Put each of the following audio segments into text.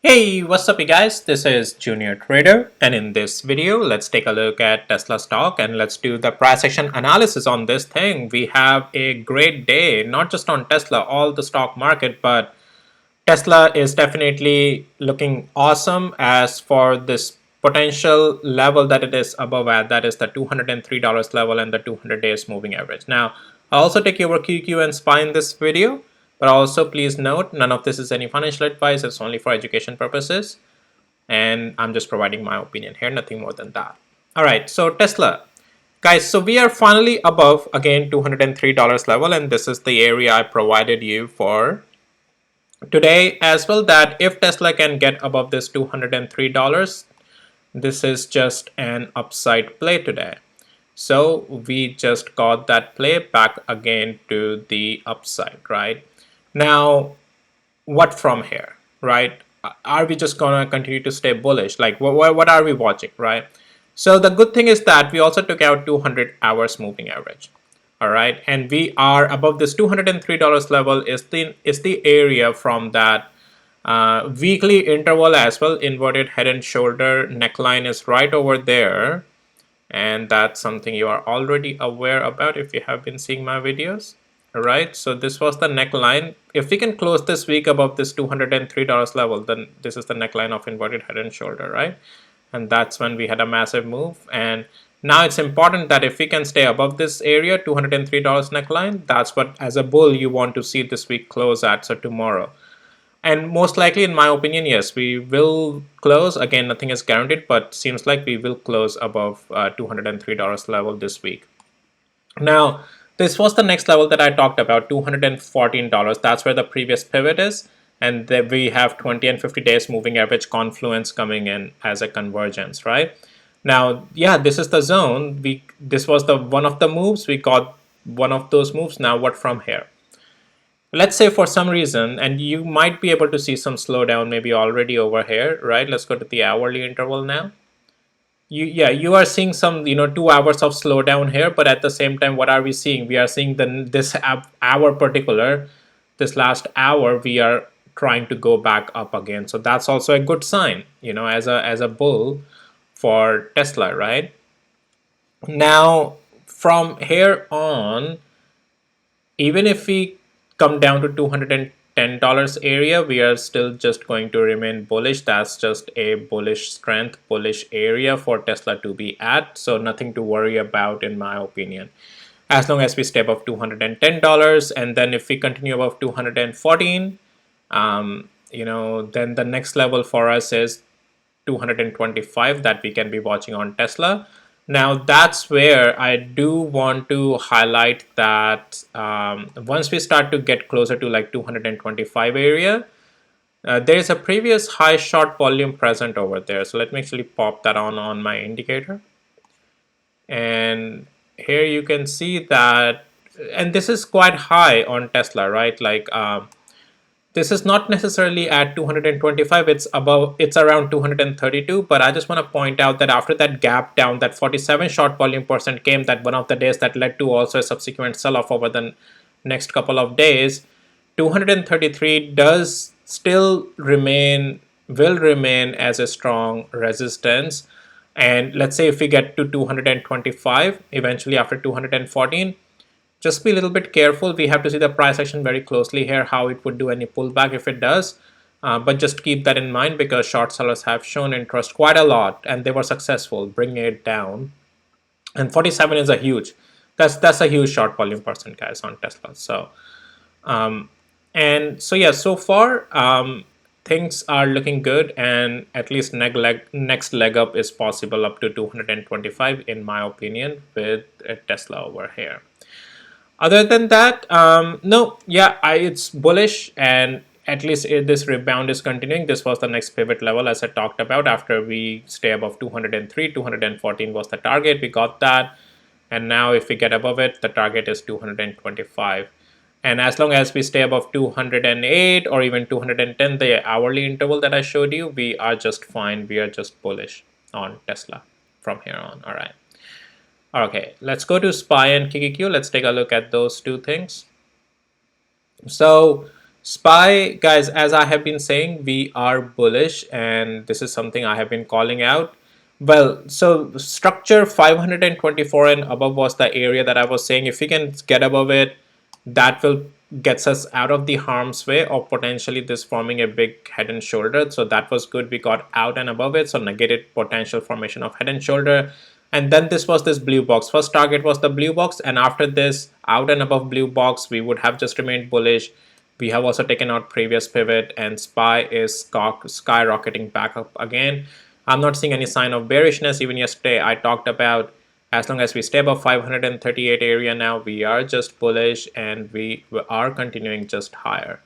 Hey, what's up you guys? This is Junior Trader, and in this video let's take a look at Tesla stock and let's do the price action analysis on this thing. We have a great day, not just on Tesla, all the stock market, but Tesla is definitely looking awesome as for this potential level that it is above at, that is the $203 level and the 200 days moving average. Now, I'll also take over QQ and SPY in this video, but also please note none of this is any financial advice, it's only for education purposes, and I'm just providing my opinion here, nothing more than that. All right, so Tesla. Guys, so we are finally above again $203 level, and this is the area I provided you for today as well, that if Tesla can get above this $203, this is just an upside play today. So we just got that play back again to the upside, right? Now, what from here, right? Are we just gonna continue to stay bullish? Like, what are we watching, right? So the good thing is that we also took out 200 hours moving average. All right, and we are above this $203 level is the area from that weekly interval as well. Inverted head and shoulder neckline is right over there, and that's something you are already aware about if you have been seeing my videos. All right, so this was the neckline. If we can close this week above this $203 level, then this is the neckline of inverted head and shoulder, right? And that's when we had a massive move. And now it's important that if we can stay above this area, $203 neckline, that's what as a bull you want to see this week close at, so tomorrow. And most likely, in my opinion, yes, we will close. Again, nothing is guaranteed, but seems like we will close above $203 level this week. Now, this was the next level that I talked about, $214. That's where the previous pivot is. And then we have 20 and 50 days moving average confluence coming in as a convergence, right? Now, yeah, this is the zone. This was the one of the moves. We got one of those moves. Now, what from here? Let's say for some reason, and you might be able to see some slowdown maybe already over here, right? Let's go to the hourly interval now. You are seeing some 2 hours of slowdown here, but at the same time, what are we seeing? We are seeing this hour particular, this last hour, we are trying to go back up again. So that's also a good sign, as a bull for Tesla, right? Now, from here on, even if we come down to $210 area, we are still just going to remain bullish. That's just a bullish strength, bullish area for Tesla to be at. So nothing to worry about in my opinion. As long as we stay above $210, and then if we continue above 214, then the next level for us is 225 that we can be watching on Tesla. Now that's where I do want to highlight that once we start to get closer to like 225 area, there is a previous high short volume present over there. So let me actually pop that on my indicator. And here you can see that, and this is quite high on Tesla, right? Like this is not necessarily at 225, it's around 232, but I just want to point out that after that gap down, that 47 short volume percent came, that one of the days that led to also a subsequent sell-off over the next couple of days. 233 does still will remain as a strong resistance. And let's say if we get to 225 eventually after 214, just be a little bit careful. We have to see the price action very closely here, how it would do any pullback if it does. But just keep that in mind because short sellers have shown interest quite a lot and they were successful bringing it down. And 47 is that's a huge short volume percent, guys, on Tesla. So yeah, so far things are looking good, and at least next leg up is possible up to 225 in my opinion with Tesla over here. Other than that, no, yeah, it's bullish, and at least this rebound is continuing. This was the next pivot level as I talked about. After we stay above 203, 214 was the target. We got that, and now if we get above it, the target is 225. And as long as we stay above 208 or even 210, the hourly interval that I showed you, we are just fine. We are just bullish on Tesla from here on. All right. Okay, let's go to SPY and QQQ. Let's take a look at those two things. So SPY, guys, as I have been saying, we are bullish, and this is something I have been calling out. Well, so structure 524 and above was the area that I was saying. If we can get above it, that will gets us out of the harm's way of potentially this forming a big head and shoulder. So that was good. We got out and above it, so negated potential formation of head and shoulder. And then this was this blue box. First target was the blue box, and after this out and above blue box, we would have just remained bullish. We have also taken out previous pivot, and SPY is skyrocketing back up again. I'm not seeing any sign of bearishness. Even yesterday I talked about, as long as we stay above 538 area now, we are just bullish, and we are continuing just higher.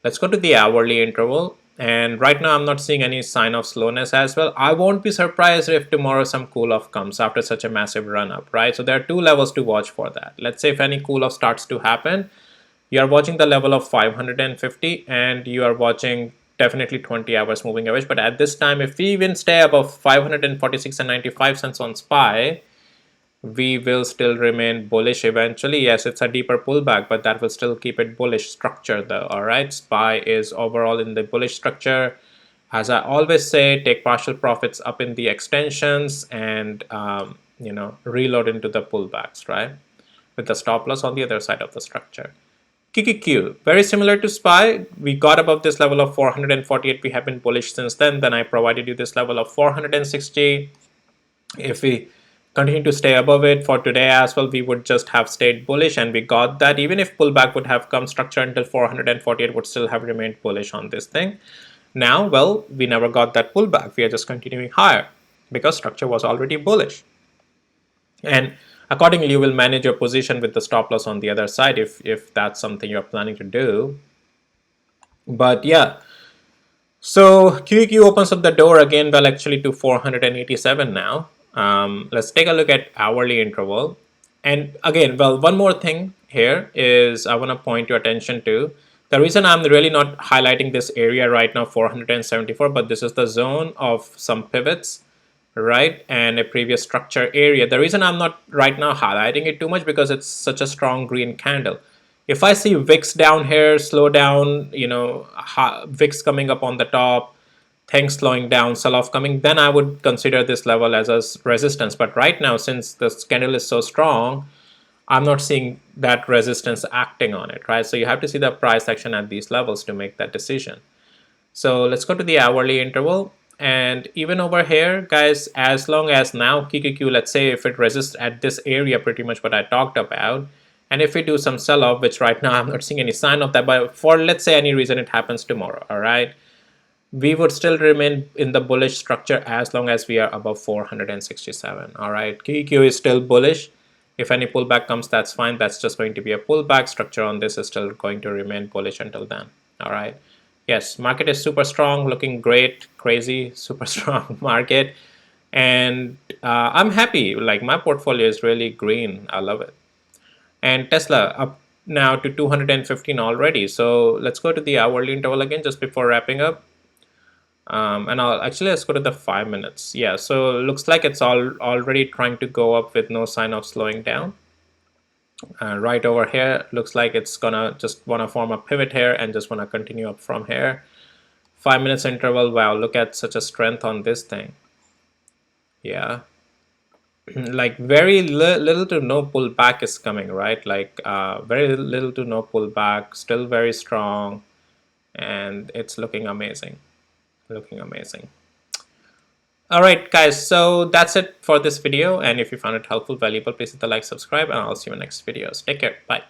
Let's go to the hourly interval. And right now I'm not seeing any sign of slowness as well. I won't be surprised if tomorrow some cool off comes after such a massive run up, right? So there are two levels to watch for that. Let's say if any cool off starts to happen, you are watching the level of 550, and you are watching definitely 20 hours moving average. But at this time, if we even stay above 546 and 95 cents on SPY, we will still remain bullish eventually. Yes, it's a deeper pullback, but that will still keep it bullish structure though. All right, SPY is overall in the bullish structure. As I always say, take partial profits up in the extensions, and reload into the pullbacks, right, with the stop loss on the other side of the structure. QQQ, very similar to SPY. We got above this level of 448. We have been bullish since then. Then I provided you this level of 460. If we continue to stay above it for today as well, we would just have stayed bullish, and we got that. Even if pullback would have come, structure until 448 would still have remained bullish on this thing. Now, well, we never got that pullback. We are just continuing higher because structure was already bullish. And accordingly, you will manage your position with the stop loss on the other side if that's something you're planning to do. But yeah, so QQ opens up the door again, well, actually to 487 now. Let's take a look at hourly interval. And again, well, one more thing here is I want to point your attention to. The reason I'm really not highlighting this area right now, 474, but this is the zone of some pivots, right, and a previous structure area. The reason I'm not right now highlighting it too much because it's such a strong green candle. If I see VIX down here, slow down, VIX coming up on the top, things slowing down, sell-off coming, then I would consider this level as a resistance. But right now, since the candle is so strong, I'm not seeing that resistance acting on it, right? So you have to see the price action at these levels to make that decision. So let's go to the hourly interval. And even over here, guys, as long as now QQQ, let's say if it resists at this area, pretty much what I talked about, and if we do some sell-off, which right now I'm not seeing any sign of that, but for let's say any reason it happens tomorrow, all right, we would still remain in the bullish structure as long as we are above 467. All right, QQQ is still bullish. If any pullback comes, that's fine. That's just going to be a pullback. Structure on this is still going to remain bullish until then. All right. Yes, market is super strong, looking great, crazy, super strong market. And I'm happy. Like, my portfolio is really green. I love it. And Tesla up now to 215 already. So let's go to the hourly interval again just before wrapping up. And let's go to the 5 minutes. Yeah, so it looks like it's already trying to go up with no sign of slowing down. Right over here, looks like it's gonna just wanna form a pivot here and just wanna continue up from here. 5 minutes interval. Wow, look at such a strength on this thing. Yeah. Like very little to no pullback is coming, right? Like very little to no pullback, still very strong, and it's looking amazing. Looking amazing. All right, guys, so that's it for this video. And if you found it helpful, valuable, please hit the like, subscribe, and I'll see you in next videos. Take care. Bye.